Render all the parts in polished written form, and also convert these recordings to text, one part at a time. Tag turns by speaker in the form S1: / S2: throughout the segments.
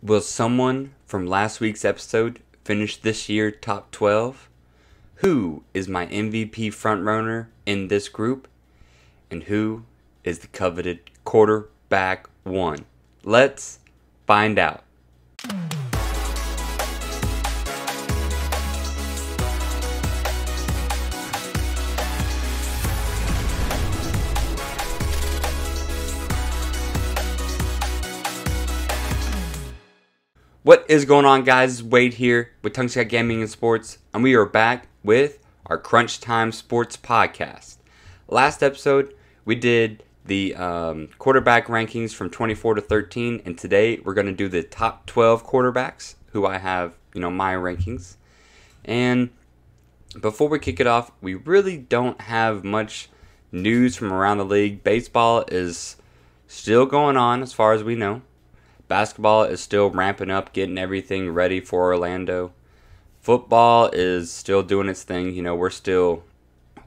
S1: Will someone from last week's episode finish this year top 12? Who is my MVP frontrunner in this group? And who is the coveted quarterback one? Let's find out. What is going on, guys? Wade here with Tongue Scott Gaming and Sports, and we are back with our Crunch Time Sports podcast. Last episode, we did the quarterback rankings from 24 to 13, and today we're going to do the top 12 quarterbacks who I have, my rankings. And before we kick it off, we really don't have much news from around the league. Baseball is still going on as far as we know. Basketball is still ramping up, getting everything ready for Orlando. Football is still doing its thing. We're still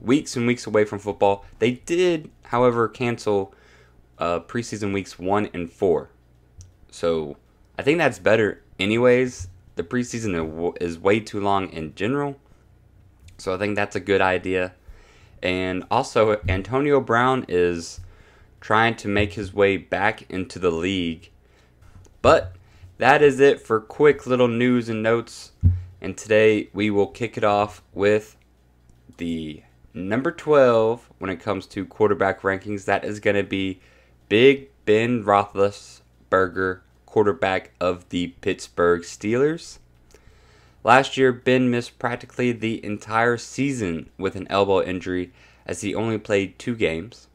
S1: weeks and weeks away from football. They did, however, cancel preseason weeks 1 and 4. So I think that's better anyways. The preseason is way too long in general. So I think that's a good idea. And also, Antonio Brown is trying to make his way back into the league. But that is it for quick little news and notes. And today we will kick it off with the number 12 when it comes to quarterback rankings. That is going to be Big Ben Roethlisberger, quarterback of the Pittsburgh Steelers. Last year, Ben missed practically the entire season with an elbow injury as he only played 2 games.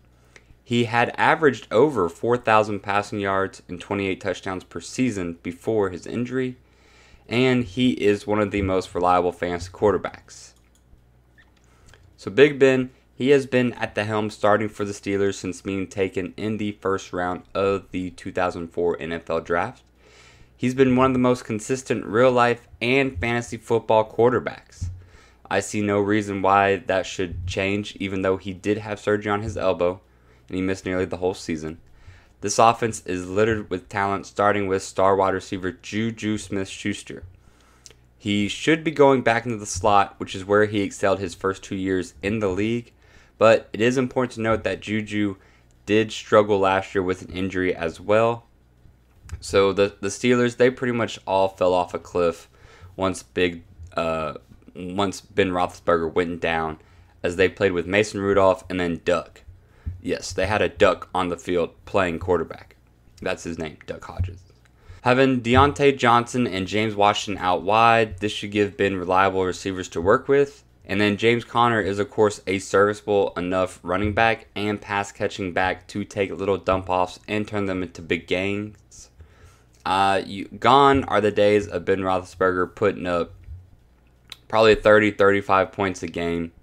S1: He had averaged over 4,000 passing yards and 28 touchdowns per season before his injury, and he is one of the most reliable fantasy quarterbacks. So Big Ben, he has been at the helm starting for the Steelers since being taken in the first round of the 2004 NFL Draft. He's been one of the most consistent real-life and fantasy football quarterbacks. I see no reason why that should change, even though he did have surgery on his elbow, and he missed nearly the whole season. This offense is littered with talent, starting with star wide receiver Juju Smith-Schuster. He should be going back into the slot, which is where he excelled his first 2 years in the league, but it is important to note that Juju did struggle last year with an injury as well. So the Steelers, they pretty much all fell off a cliff once Ben Roethlisberger went down, as they played with Mason Rudolph and then Duck. Yes, they had a Duck on the field playing quarterback. That's his name, Duck Hodges. Having Deontay Johnson and James Washington out wide, this should give Ben reliable receivers to work with. And then James Conner is, of course, a serviceable enough running back and pass-catching back to take little dump-offs and turn them into big gains. Gone are the days of Ben Roethlisberger putting up probably 30, 35 points a game.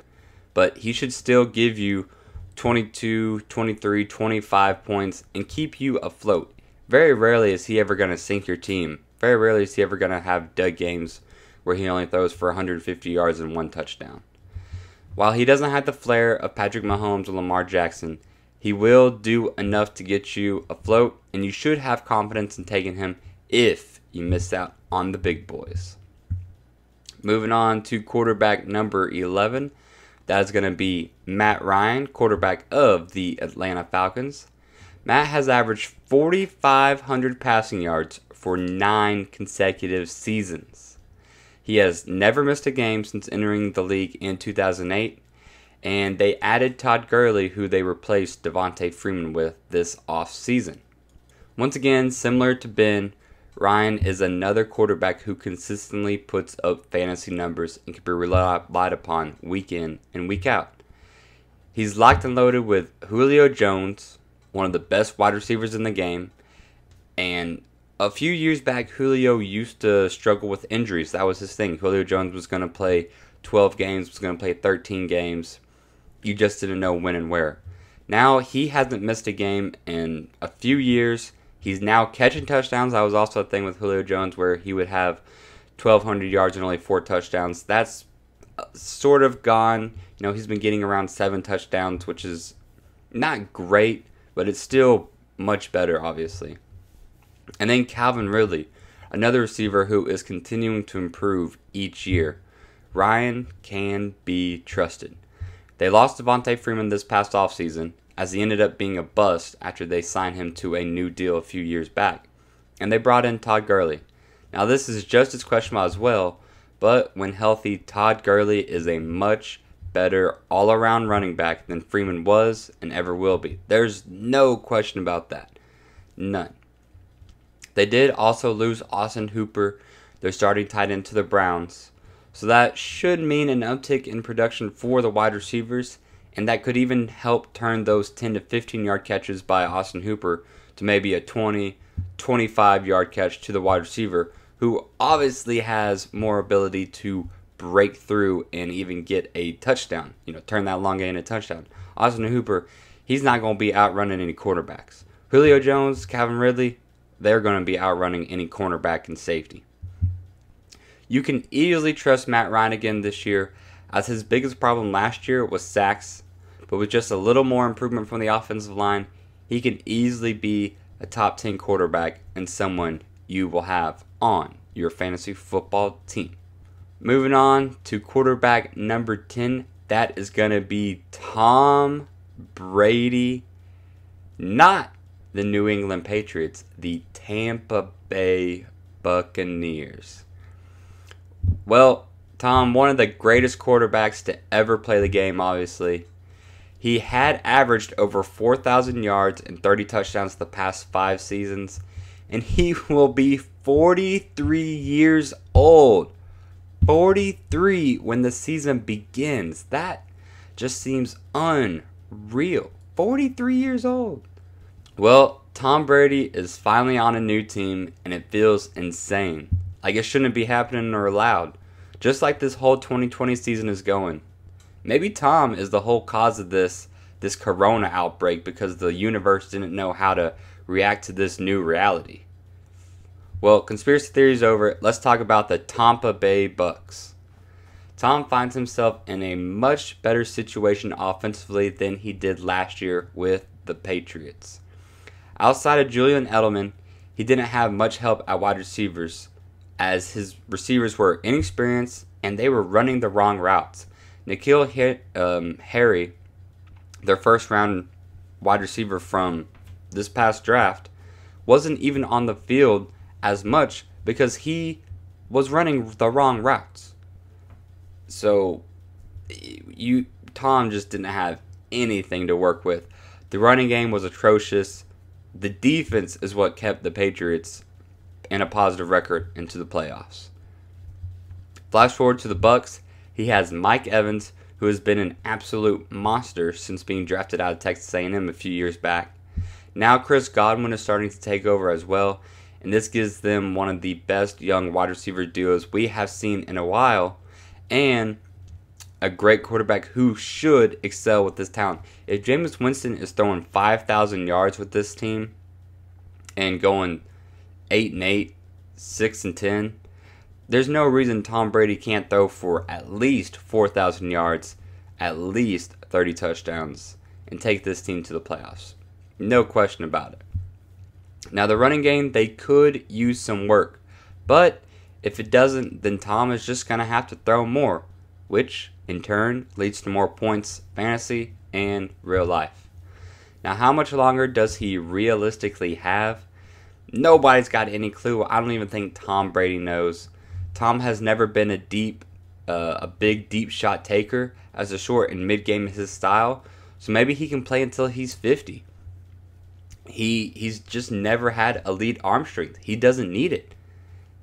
S1: But he should still give you 22, 23, 25 points and keep you afloat. Very rarely is he ever going to sink your team. Very rarely is he ever going to have dud games where he only throws for 150 yards and 1 touchdown. While he doesn't have the flair of Patrick Mahomes or Lamar Jackson, he will do enough to get you afloat, and you should have confidence in taking him if you miss out on the big boys. Moving on to quarterback number 11. That is going to be Matt Ryan, quarterback of the Atlanta Falcons. Matt has averaged 4,500 passing yards for 9 consecutive seasons. He has never missed a game since entering the league in 2008, and they added Todd Gurley, who they replaced Devontae Freeman with this offseason. Once again, similar to Ben, Ryan is another quarterback who consistently puts up fantasy numbers and can be relied upon week in and week out. He's locked and loaded with Julio Jones, one of the best wide receivers in the game, and a few years back, Julio used to struggle with injuries. That was his thing. Julio Jones was going to play 12 games, was going to play 13 games. You just didn't know when and where. Now, he hasn't missed a game in a few years. He's now catching touchdowns. That was also a thing with Julio Jones where he would have 1,200 yards and only 4 touchdowns. That's sort of gone. He's been getting around 7 touchdowns, which is not great, but it's still much better, obviously. And then Calvin Ridley, another receiver who is continuing to improve each year. Ryan can be trusted. They lost Devontae Freeman this past offseason, as he ended up being a bust after they signed him to a new deal a few years back. And they brought in Todd Gurley. Now this is just as questionable as well, but when healthy, Todd Gurley is a much better all-around running back than Freeman was and ever will be. There's no question about that. None. They did also lose Austin Hooper, their starting tight end, to the Browns. So that should mean an uptick in production for the wide receivers, and that could even help turn those 10 to 15 yard catches by Austin Hooper to maybe a 20, 25 yard catch to the wide receiver, who obviously has more ability to break through and even get a touchdown, turn that long gain into a touchdown. Austin Hooper, he's not going to be outrunning any quarterbacks. Julio Jones, Calvin Ridley, they're going to be outrunning any cornerback and safety. You can easily trust Matt Ryan again this year, as his biggest problem last year was sacks, but with just a little more improvement from the offensive line, he can easily be a top 10 quarterback and someone you will have on your fantasy football team. Moving on to quarterback number 10, that is going to be Tom Brady, not the New England Patriots, the Tampa Bay Buccaneers. Well, Tom, one of the greatest quarterbacks to ever play the game, obviously. He had averaged over 4,000 yards and 30 touchdowns the past 5 seasons, and he will be 43 years old. 43 when the season begins. That just seems unreal. 43 years old. Well, Tom Brady is finally on a new team, and it feels insane. Like it shouldn't be happening or allowed. Just like this whole 2020 season is going. Maybe Tom is the whole cause of this corona outbreak because the universe didn't know how to react to this new reality. Well, conspiracy theories over. Let's talk about the Tampa Bay Bucks. Tom finds himself in a much better situation offensively than he did last year with the Patriots. Outside of Julian Edelman, he didn't have much help at wide receivers, as his receivers were inexperienced and they were running the wrong routes. N'Keal Harry, their first round wide receiver from this past draft, wasn't even on the field as much because he was running the wrong routes. So Tom just didn't have anything to work with. The running game was atrocious. The defense is what kept the Patriots in a positive record into the playoffs. Flash forward to the Bucks, he has Mike Evans, who has been an absolute monster since being drafted out of Texas A&M a few years back. Now Chris Godwin is starting to take over as well, and this gives them one of the best young wide receiver duos we have seen in a while, and a great quarterback who should excel with this talent. If Jameis Winston is throwing 5,000 yards with this team and going 8-8, 6-10, there's no reason Tom Brady can't throw for at least 4,000 yards, at least 30 touchdowns, and take this team to the playoffs. No question about it. Now, the running game, they could use some work, but if it doesn't, then Tom is just going to have to throw more, which in turn leads to more points, fantasy, and real life. Now, how much longer does he realistically have? Nobody's got any clue. I don't even think Tom Brady knows. Tom has never been a big deep shot taker, as the short and mid game is his style. So maybe he can play until he's 50. He's just never had elite arm strength. He doesn't need it.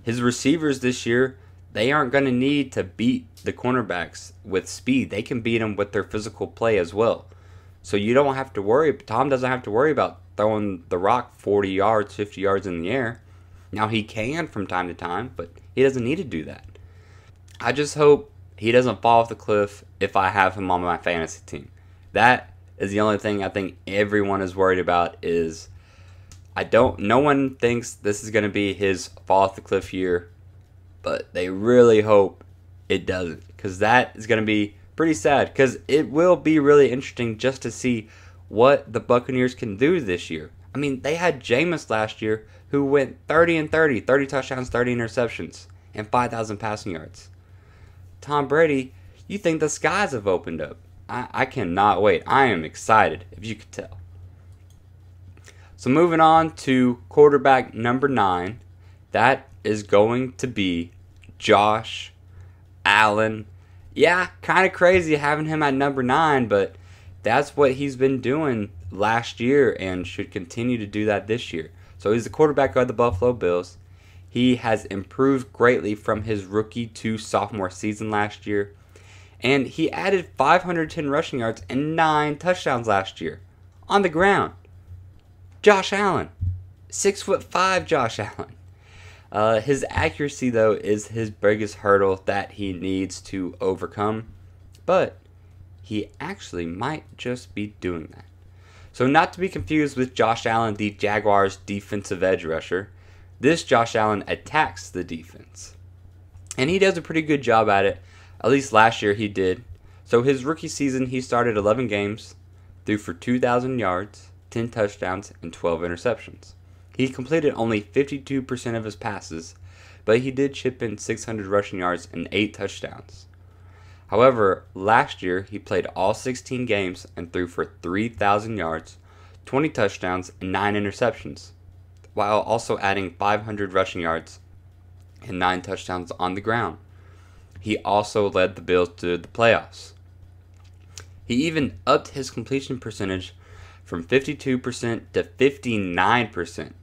S1: His receivers this year, they aren't going to need to beat the cornerbacks with speed. They can beat them with their physical play as well. So you don't have to worry. Tom doesn't have to worry about throwing the rock 40 yards, 50 yards in the air. Now he can from time to time, but he doesn't need to do that. I just hope he doesn't fall off the cliff if I have him on my fantasy team. That is the only thing I think everyone is worried about. Is no one thinks this is going to be his fall off the cliff year, but they really hope it doesn't, because that is going to be pretty sad, because it will be really interesting just to see what the Buccaneers can do this year. I mean, they had Jameis last year, who went 30 and 30, 30 touchdowns, 30 interceptions, and 5,000 passing yards. Tom Brady, you think the skies have opened up. I cannot wait. I am excited, if you could tell. So moving on to quarterback number 9, that is going to be Josh Allen. Yeah, kind of crazy having him at number 9, but that's what he's been doing last year and should continue to do that this year. So he's the quarterback of the Buffalo Bills. He has improved greatly from his rookie to sophomore season last year. And he added 510 rushing yards and 9 touchdowns last year on the ground. Josh Allen. 6'5" Josh Allen. His accuracy, though, is his biggest hurdle that he needs to overcome. But he actually might just be doing that. So not to be confused with Josh Allen, the Jaguars' defensive edge rusher. This Josh Allen attacks the defense. And he does a pretty good job at it. At least last year he did. So his rookie season, he started 11 games, threw for 2,000 yards, 10 touchdowns, and 12 interceptions. He completed only 52% of his passes, but he did chip in 600 rushing yards and 8 touchdowns. However, last year he played all 16 games and threw for 3,000 yards, 20 touchdowns, and 9 interceptions, while also adding 500 rushing yards and 9 touchdowns on the ground. He also led the Bills to the playoffs. He even upped his completion percentage from 52% to 59%.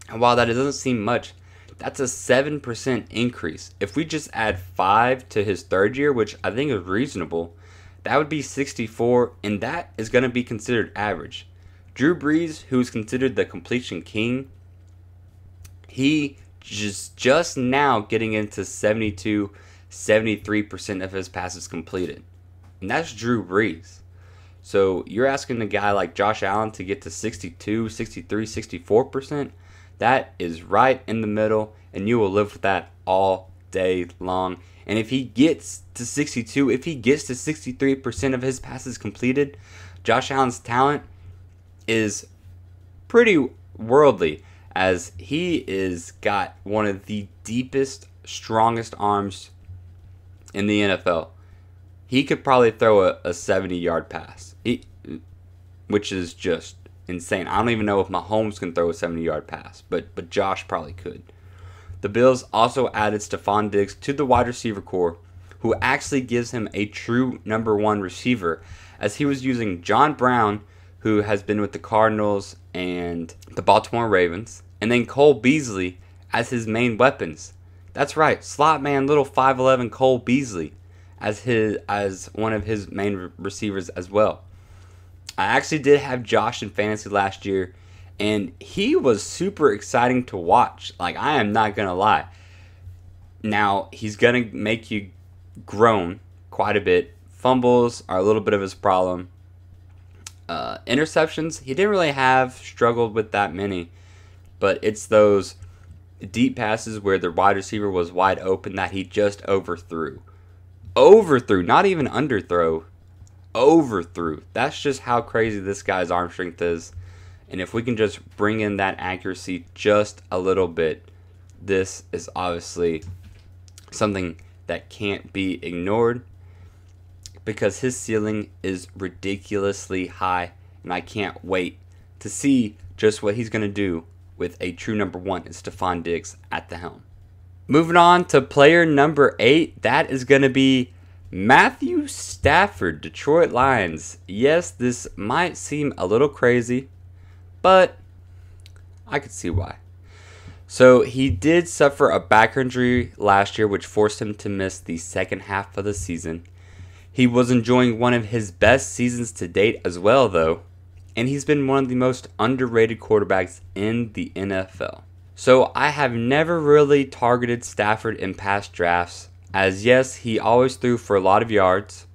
S1: And while that doesn't seem much, that's a 7% increase. If we just add 5 to his third year, which I think is reasonable, that would be 64, and that is going to be considered average. Drew Brees, who is considered the completion king, he just now getting into 72, 73% of his passes completed. And that's Drew Brees. So you're asking a guy like Josh Allen to get to 62, 63, 64%? That is right in the middle, and you will live with that all day long. And if he gets to 62, if he gets to 63% of his passes completed, Josh Allen's talent is pretty worldly, as he is got one of the deepest, strongest arms in the NFL. He could probably throw a 70-yard pass, which is just insane. I don't even know if Mahomes can throw a 70-yard pass, but Josh probably could. The Bills also added Stephon Diggs to the wide receiver core, who actually gives him a true number 1 receiver, as he was using John Brown, who has been with the Cardinals and the Baltimore Ravens, and then Cole Beasley as his main weapons. That's right, slot man, little 5'11" Cole Beasley as one of his main receivers as well. I actually did have Josh in fantasy last year, and he was super exciting to watch. Like, I am not going to lie. Now, he's going to make you groan quite a bit. Fumbles are a little bit of his problem. Interceptions, he didn't really have struggled with that many, but it's those deep passes where the wide receiver was wide open that he just overthrew. Overthrew, not even underthrow. Overthrew. That's just how crazy this guy's arm strength is. And if we can just bring in that accuracy just a little bit, this is obviously something that can't be ignored, because his ceiling is ridiculously high, and I can't wait to see just what he's going to do with a true number 1 in Stephon Diggs at the helm. Moving on to player number 8, that is going to be Matthew Stafford, Detroit Lions. Yes, this might seem a little crazy, but I could see why. So he did suffer a back injury last year, which forced him to miss the second half of the season. He was enjoying one of his best seasons to date as well, though, and he's been one of the most underrated quarterbacks in the NFL. So I have never really targeted Stafford in past drafts, as yes, he always threw for a lot of yards,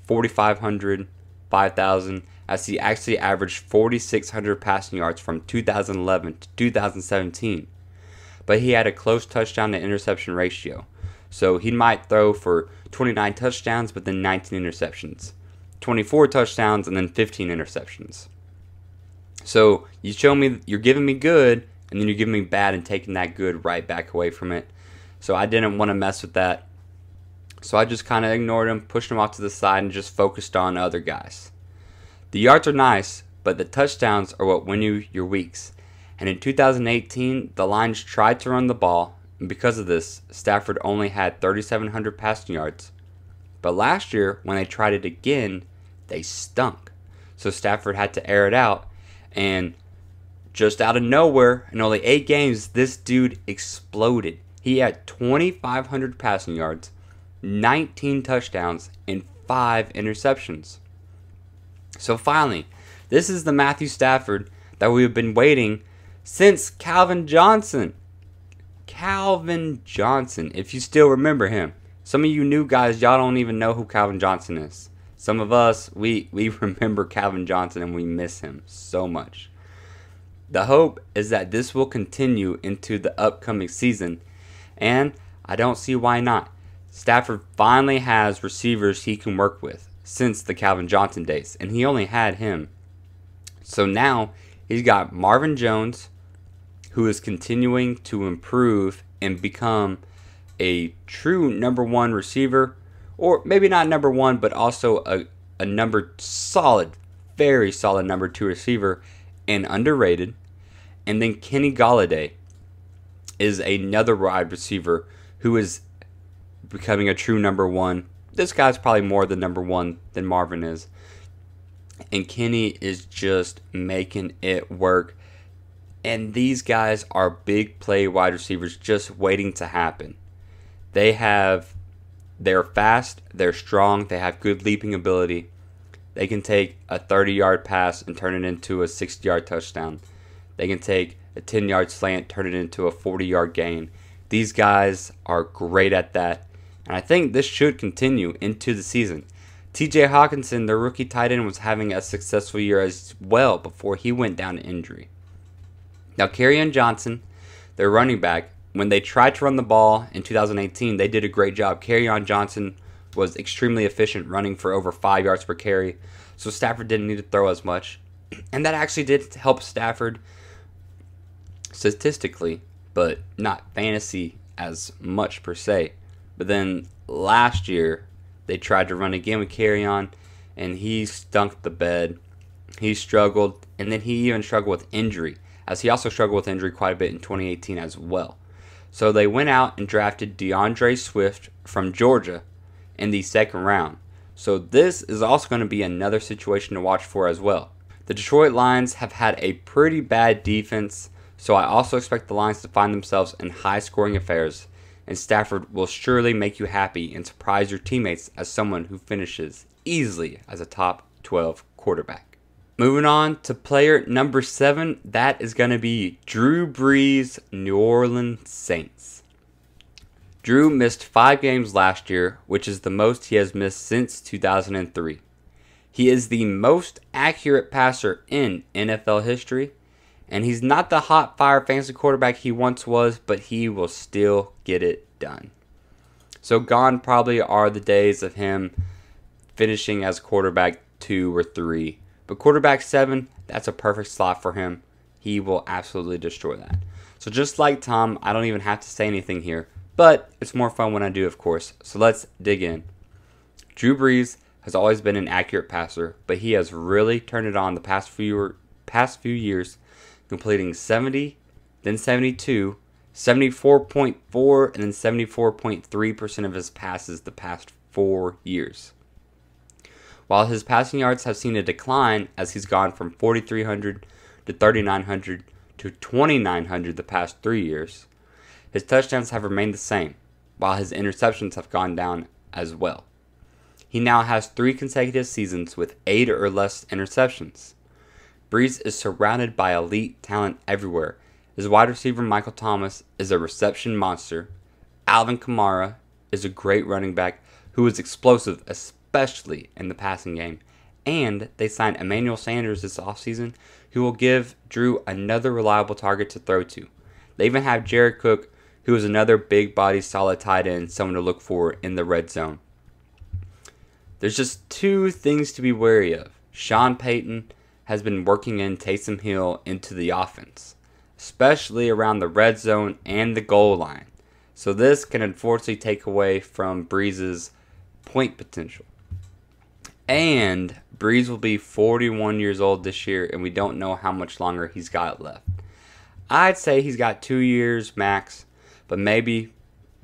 S1: 4,500, 5,000, as he actually averaged 4,600 passing yards from 2011 to 2017. But he had a close touchdown to interception ratio. So he might throw for 29 touchdowns, but then 19 interceptions. 24 touchdowns, and then 15 interceptions. So you show me, you're giving me good, and then you're giving me bad and taking that good right back away from it. So I didn't want to mess with that. So I just kind of ignored him, pushed him off to the side, and just focused on other guys. The yards are nice, but the touchdowns are what win you your weeks. And in 2018, the Lions tried to run the ball, and because of this, Stafford only had 3,700 passing yards. But last year, when they tried it again, they stunk. So Stafford had to air it out, and just out of nowhere, in only 8 games, this dude exploded. He had 2,500 passing yards, 19 touchdowns, and 5 interceptions. So finally, this is the Matthew Stafford that we have been waiting since Calvin Johnson. Calvin Johnson, if you still remember him. Some of you new guys, y'all don't even know who Calvin Johnson is. Some of us, we remember Calvin Johnson and we miss him so much. The hope is that this will continue into the upcoming season, and I don't see why not. Stafford finally has receivers he can work with since the Calvin Johnson days, and he only had him. So now he's got Marvin Jones, who is continuing to improve and become a true number 1 receiver, or maybe not number 1, but also a very solid number 2 receiver, and underrated. And then Kenny Golladay is another wide receiver who is becoming a true number 1. This guy's probably more the number 1 than Marvin is. And Kenny is just making it work. And these guys are big play wide receivers just waiting to happen. They're fast, they're strong, they have good leaping ability. They can take a 30-yard pass and turn it into a 60-yard touchdown. They can take a 10-yard slant, turn it into a 40-yard gain. These guys are great at that, and I think this should continue into the season. TJ Hawkinson, the rookie tight end, was having a successful year as well before he went down to injury. Now, Kerryon Johnson, their running back, when they tried to run the ball in 2018, they did a great job. Kerryon Johnson was extremely efficient, running for over 5 yards per carry, so Stafford didn't need to throw as much. And that actually did help Stafford statistically, but not fantasy as much per se. But then last year, they tried to run again with Kerryon, and he stunk the bed. He struggled, and then he even struggled with injury, as he also struggled with injury quite a bit in 2018 as well. So they went out and drafted DeAndre Swift from Georgia in the 2nd round. So this is also going to be another situation to watch for as well. The Detroit Lions have had a pretty bad defense, so I also expect the Lions to find themselves in high-scoring affairs, and Stafford will surely make you happy and surprise your teammates as someone who finishes easily as a top 12 quarterback. Moving on to player number 7, that is going to be Drew Brees, New Orleans Saints. Drew missed 5 games last year, which is the most he has missed since 2003. He is the most accurate passer in NFL history, and he's not the hot fire fantasy quarterback he once was, but he will still get it done. So gone probably are the days of him finishing as quarterback 2 or 3. But quarterback 7, that's a perfect slot for him. He will absolutely destroy that. So just like Tom, I don't even have to say anything here. But it's more fun when I do, of course. So let's dig in. Drew Brees has always been an accurate passer, but he has really turned it on the past few years, completing 70, then 72, 74.4, and then 74.3% of his passes the past 4 years. While his passing yards have seen a decline as he's gone from 4,300 to 3,900 to 2,900 the past 3 years, his touchdowns have remained the same, while his interceptions have gone down as well. He now has 3 consecutive seasons with 8 or less interceptions. Brees is surrounded by elite talent everywhere. His wide receiver Michael Thomas is a reception monster. Alvin Kamara is a great running back who is explosive, especially in the passing game. And they signed Emmanuel Sanders this offseason, who will give Drew another reliable target to throw to. They even have Jared Cook, who is another big body, solid tight end, someone to look for in the red zone. There's just 2 things to be wary of. Sean Payton has been working in Taysom Hill into the offense. especially around the red zone and the goal line. So this can unfortunately take away from Brees' point potential. And Brees will be 41 years old this year, and we don't know how much longer he's got left. I'd say he's got 2 years max, but maybe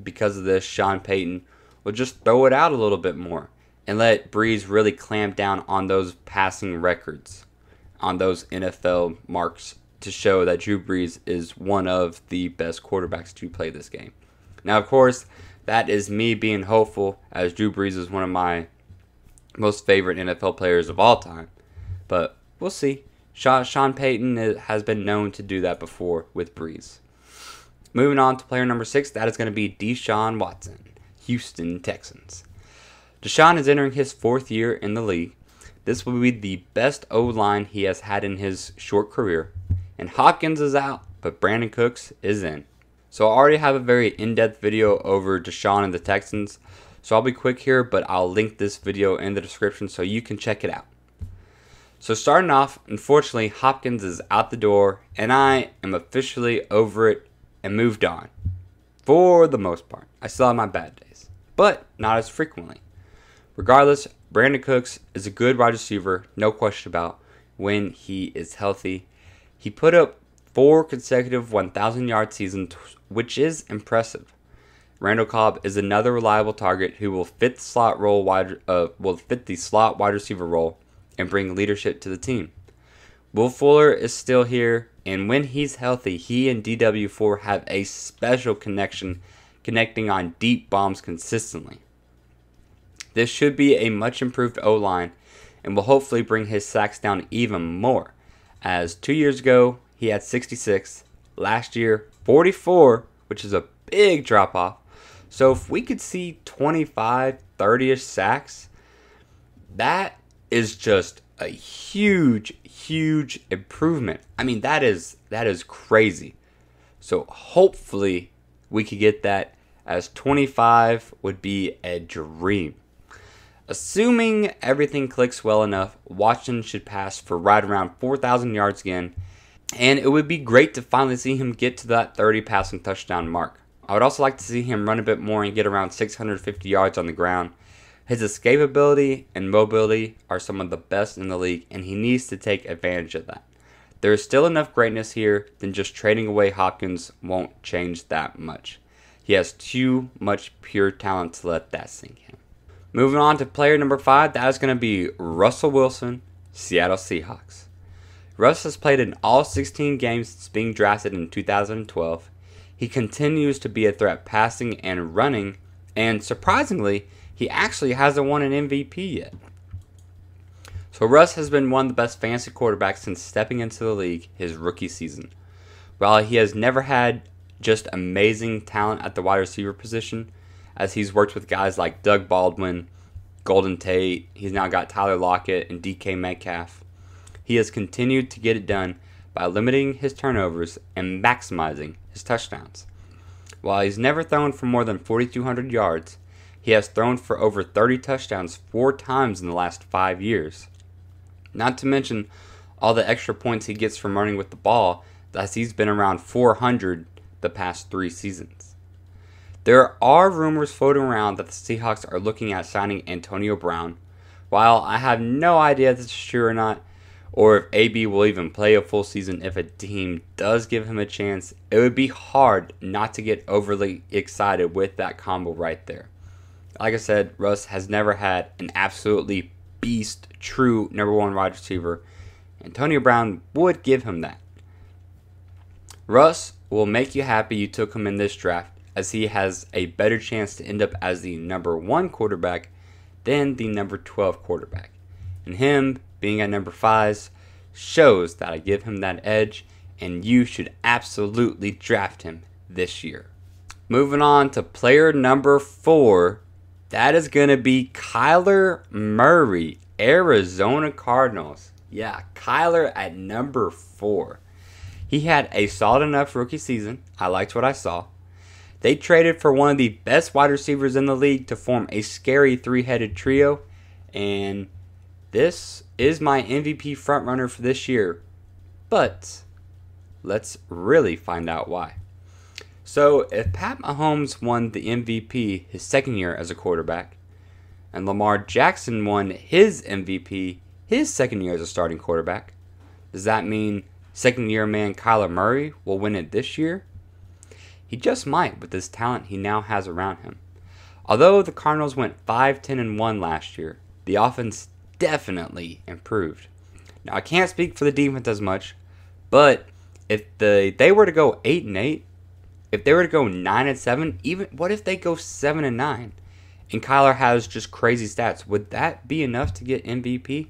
S1: because of this, Sean Payton will just throw it out a little bit more and let Brees really clamp down on those passing records, on those NFL marks, to show that Drew Brees is one of the best quarterbacks to play this game. Now, of course, that is me being hopeful, as Drew Brees is one of my most favorite NFL players of all time. But we'll see. Sean Payton has been known to do that before with Brees. Moving on to player number 6, that is going to be Deshaun Watson, Houston Texans. Deshaun is entering his 4th year in the league. This will be the best O-line he has had in his short career. And Hopkins is out, but Brandon Cooks is in. So I already have a very in-depth video over Deshaun and the Texans. So I'll be quick here, but I'll link this video in the description so you can check it out. So starting off, unfortunately, Hopkins is out the door, and I am officially over it and moved on. For the most part. I still have my bad days, but not as frequently. Regardless, Brandon Cooks is a good wide receiver, no question about when he is healthy. He put up 4 consecutive 1,000-yard seasons, which is impressive. Randall Cobb is another reliable target who will fit the slot wide receiver role and bring leadership to the team. Will Fuller is still here, and when he's healthy, he and DW4 have a special connection, connecting on deep bombs consistently. This should be a much improved O-line and will hopefully bring his sacks down even more, as 2 years ago he had 66, last year 44, which is a big drop off. So if we could see 25, 30-ish sacks, that is just a huge improvement. I mean, that is crazy. So hopefully we could get that, as 25 would be a dream. Assuming everything clicks well enough, Watson should pass for right around 4,000 yards again, and it would be great to finally see him get to that 30 passing touchdown mark. I would also like to see him run a bit more and get around 650 yards on the ground. His escapability and mobility are some of the best in the league, and he needs to take advantage of that. There is still enough greatness here, then just trading away Hopkins won't change that much. He has too much pure talent to let that sink in. Moving on to player number 5, that is going to be Russell Wilson, Seattle Seahawks. Russ has played in all 16 games since being drafted in 2012. He continues to be a threat passing and running, and surprisingly, he actually hasn't won an MVP yet. So Russ has been one of the best fantasy quarterbacks since stepping into the league his rookie season. While he has never had just amazing talent at the wide receiver position, as he's worked with guys like Doug Baldwin, Golden Tate, he's now got Tyler Lockett and DK Metcalf. He has continued to get it done by limiting his turnovers and maximizing his touchdowns. While he's never thrown for more than 4,200 yards, he has thrown for over 30 touchdowns 4 times in the last 5 years. Not to mention all the extra points he gets from running with the ball, as he's been around 400 the past 3 seasons. There are rumors floating around that the Seahawks are looking at signing Antonio Brown. While I have no idea if this is true or not, or if AB will even play a full season if a team does give him a chance, it would be hard not to get overly excited with that combo right there. Like I said, Russ has never had an absolutely beast, true number 1 wide receiver. Antonio Brown would give him that. Russ will make you happy you took him in this draft, as he has a better chance to end up as the number 1 quarterback than the number 12 quarterback. And him being at number 5 shows that I give him that edge, and you should absolutely draft him this year. Moving on to player number 4, that is going to be Kyler Murray, Arizona Cardinals. Yeah, Kyler at number 4. He had a solid enough rookie season. I liked what I saw. They traded for one of the best wide receivers in the league to form a scary 3-headed trio, and this is my MVP frontrunner for this year. But let's really find out why. So, if Pat Mahomes won the MVP his second year as a quarterback, and Lamar Jackson won his MVP his second year as a starting quarterback, does that mean second-year man Kyler Murray will win it this year? He just might with this talent he now has around him. Although the Cardinals went 5-10-1 last year, the offense definitely improved. Now, I can't speak for the defense as much, but if they were to go 8-8, if they were to go 9-7, even what if they go 7-9, and Kyler has just crazy stats? Would that be enough to get MVP?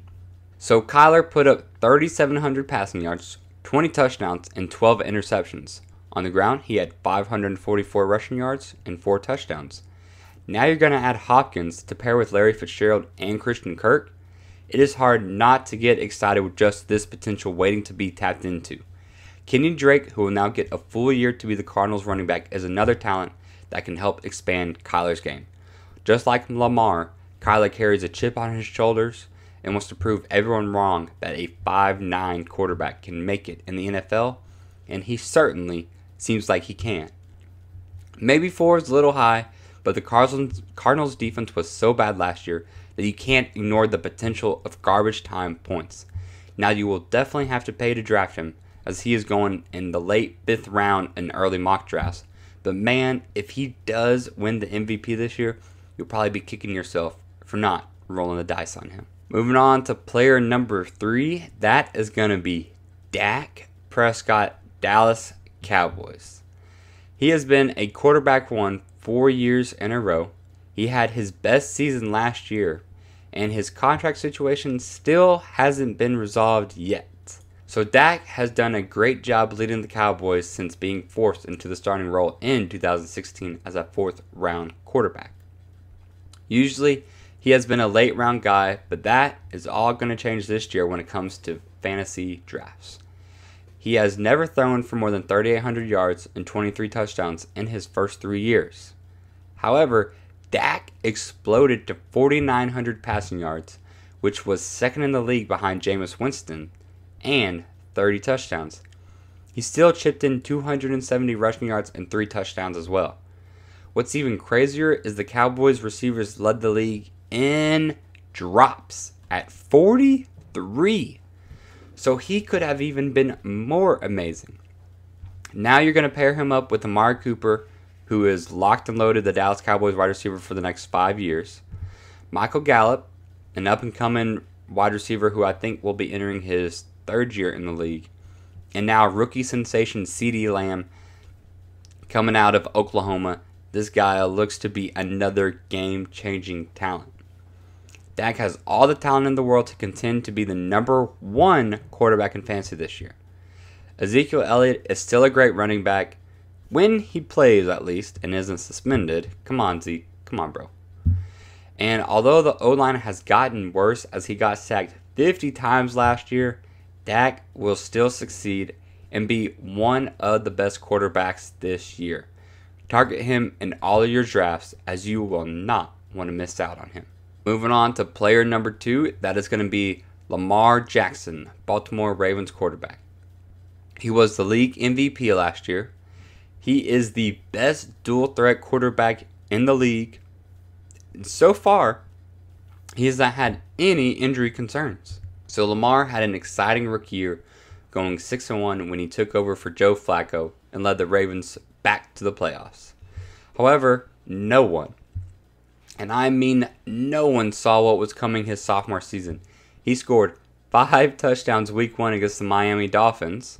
S1: So Kyler put up 3,700 passing yards, 20 touchdowns, and 12 interceptions. On the ground, he had 544 rushing yards and 4 touchdowns. Now you're going to add Hopkins to pair with Larry Fitzgerald and Christian Kirk. It is hard not to get excited with just this potential waiting to be tapped into. Kenny Drake, who will now get a full year to be the Cardinals running back, is another talent that can help expand Kyler's game. Just like Lamar, Kyler carries a chip on his shoulders and wants to prove everyone wrong that a 5'9" quarterback can make it in the NFL, and he certainly seems like he can. Maybe 4 is a little high, but the Cardinals' defense was so bad last year that you can't ignore the potential of garbage time points. Now you will definitely have to pay to draft him, as he is going in the late 5th round in early mock drafts. But man, if he does win the MVP this year, you'll probably be kicking yourself for not rolling the dice on him. Moving on to player number 3, that is going to be Dak Prescott, Dallas Cowboys. He has been a quarterback 1 4 years in a row. He had his best season last year, and his contract situation still hasn't been resolved yet. So Dak has done a great job leading the Cowboys since being forced into the starting role in 2016 as a 4th round quarterback. Usually, he has been a late round guy, but that is all going to change this year when it comes to fantasy drafts. He has never thrown for more than 3,800 yards and 23 touchdowns in his first 3 years. However, Dak exploded to 4,900 passing yards, which was second in the league behind Jameis Winston, and 30 touchdowns. He still chipped in 270 rushing yards and 3 touchdowns as well. What's even crazier is the Cowboys receivers led the league in drops at 43. So he could have even been more amazing. Now you're going to pair him up with Amari Cooper, who is locked and loaded the Dallas Cowboys wide receiver for the next 5 years. Michael Gallup, an up-and-coming wide receiver who I think will be entering his 3rd year in the league. And now rookie sensation CeeDee Lamb coming out of Oklahoma. This guy looks to be another game-changing talent. Dak has all the talent in the world to contend to be the number 1 quarterback in fantasy this year. Ezekiel Elliott is still a great running back, when he plays at least, and isn't suspended. Come on, Zeke. Come on, bro. And although the O-line has gotten worse as he got sacked 50 times last year, Dak will still succeed and be one of the best quarterbacks this year. Target him in all of your drafts, as you will not want to miss out on him. Moving on to player number 2, that is going to be Lamar Jackson, Baltimore Ravens quarterback. He was the league MVP last year. He is the best dual threat quarterback in the league. And so far, he has not had any injury concerns. So Lamar had an exciting rookie year, going 6-1 when he took over for Joe Flacco and led the Ravens back to the playoffs. However, no one, and I mean no one, saw what was coming his sophomore season. He scored 5 touchdowns week 1 against the Miami Dolphins,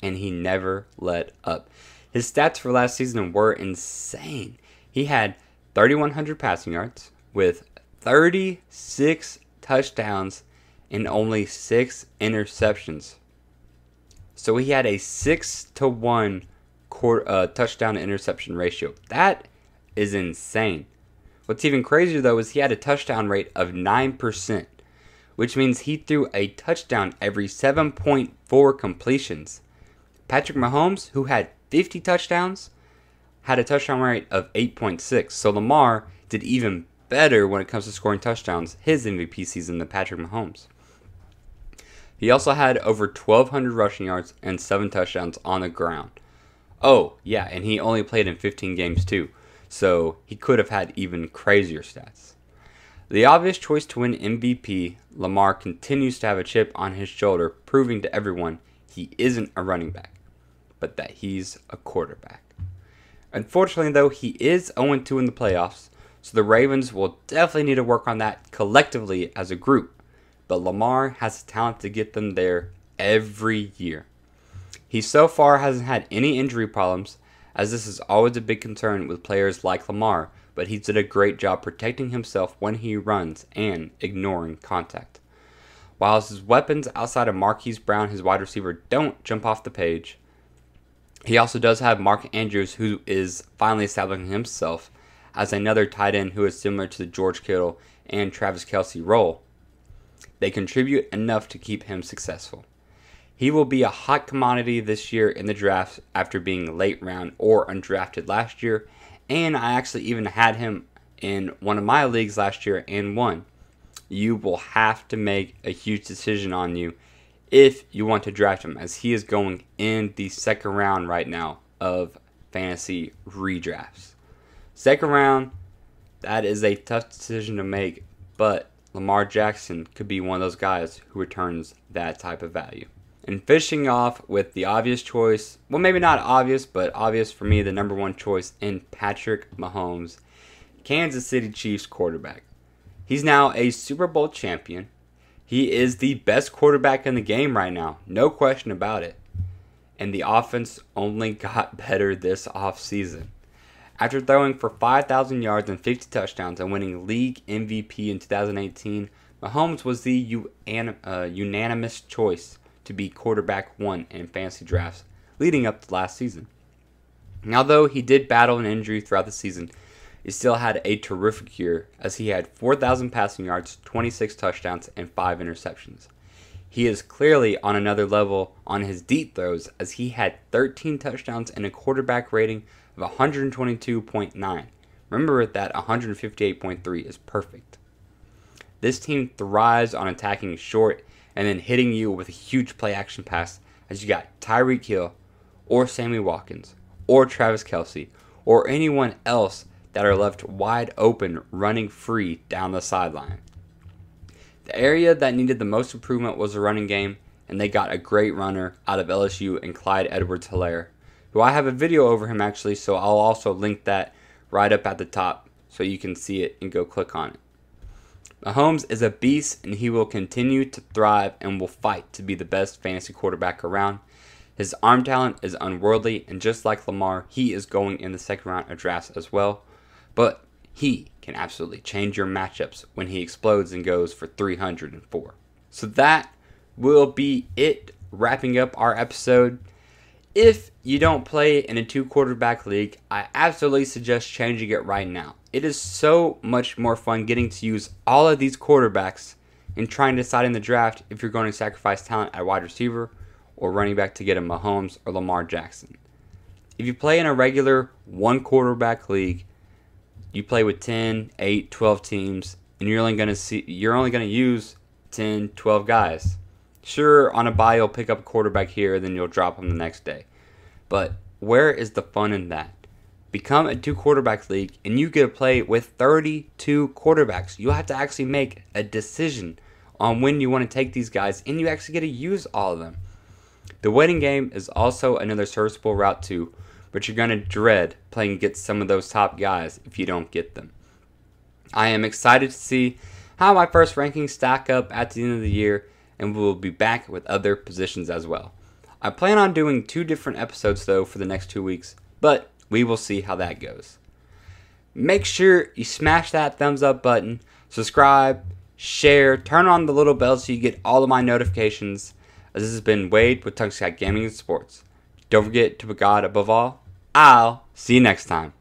S1: and he never let up. His stats for last season were insane. He had 3,100 passing yards with 36 touchdowns and only 6 interceptions. So he had a 6-to-1 touchdown to interception ratio. That is insane. What's even crazier though is he had a touchdown rate of 9%, which means he threw a touchdown every 7.4 completions. Patrick Mahomes, who had 50 touchdowns, had a touchdown rate of 8.6. So Lamar did even better when it comes to scoring touchdowns his MVP season than Patrick Mahomes. He also had over 1,200 rushing yards and 7 touchdowns on the ground. Oh, yeah, and he only played in 15 games too, so he could have had even crazier stats. The obvious choice to win MVP, Lamar continues to have a chip on his shoulder, proving to everyone he isn't a running back, but that he's a quarterback. Unfortunately, though, he is 0-2 in the playoffs, so the Ravens will definitely need to work on that collectively as a group, but Lamar has the talent to get them there every year. He so far hasn't had any injury problems, as this is always a big concern with players like Lamar, but he's did a great job protecting himself when he runs and ignoring contact. While his weapons outside of Marquise Brown, his wide receiver, don't jump off the page, he also does have Mark Andrews, who is finally establishing himself as another tight end who is similar to the George Kittle and Travis Kelce role. They contribute enough to keep him successful. He will be a hot commodity this year in the draft after being late round or undrafted last year, and I actually even had him in one of my leagues last year and won. You will have to make a huge decision on you if you want to draft him, as he is going in the second round right now of fantasy redrafts. Second round, that is a tough decision to make, but Lamar Jackson could be one of those guys who returns that type of value. And finishing off with the obvious choice, well, maybe not obvious, but obvious for me, the number one choice in Patrick Mahomes, Kansas City Chiefs quarterback. He's now a Super Bowl champion. He is the best quarterback in the game right now, no question about it. And the offense only got better this offseason. After throwing for 5,000 yards and 50 touchdowns and winning league MVP in 2018, Mahomes was the unanimous choice to be quarterback one in fantasy drafts leading up to last season. And although he did battle an injury throughout the season, he still had a terrific year as he had 4,000 passing yards, 26 touchdowns, and 5 interceptions. He is clearly on another level on his deep throws as he had 13 touchdowns and a quarterback rating of 122.9. Remember that 158.3 is perfect. This team thrives on attacking short and then hitting you with a huge play action pass as you got Tyreek Hill or Sammy Watkins or Travis Kelce or anyone else that are left wide open running free down the sideline. The area that needed the most improvement was the running game, and they got a great runner out of LSU in Clyde Edwards-Helaire, who I have a video over him actually, so I'll also link that right up at the top so you can see it and go click on it. Mahomes is a beast, and he will continue to thrive and will fight to be the best fantasy quarterback around. His arm talent is unworldly, and just like Lamar, he is going in the second round of drafts as well. But he can absolutely change your matchups when he explodes and goes for 304. So that will be it, wrapping up our episode. If you don't play in a 2-quarterback league, I absolutely suggest changing it right now. It is so much more fun getting to use all of these quarterbacks and trying to decide in the draft if you're going to sacrifice talent at wide receiver or running back to get a Mahomes or Lamar Jackson. If you play in a regular 1-quarterback league, you play with 10, 8, 12 teams, and you're only going to use 10, 12 guys. Sure, on a bye you'll pick up a quarterback here, then you'll drop him the next day. But where is the fun in that? Become a 2-quarterback league, and you get to play with 32 quarterbacks. You have to actually make a decision on when you want to take these guys, and you actually get to use all of them. The waiting game is also another serviceable route too, but you're going to dread playing against some of those top guys if you don't get them. I am excited to see how my first rankings stack up at the end of the year, and we will be back with other positions as well. I plan on doing 2 different episodes though for the next 2 weeks, but we will see how that goes. Make sure you smash that thumbs up button, subscribe, share, turn on the little bell so you get all of my notifications, as this has been Wade with Tongue Gaming and Sports. Don't forget to put God above all. I'll see you next time.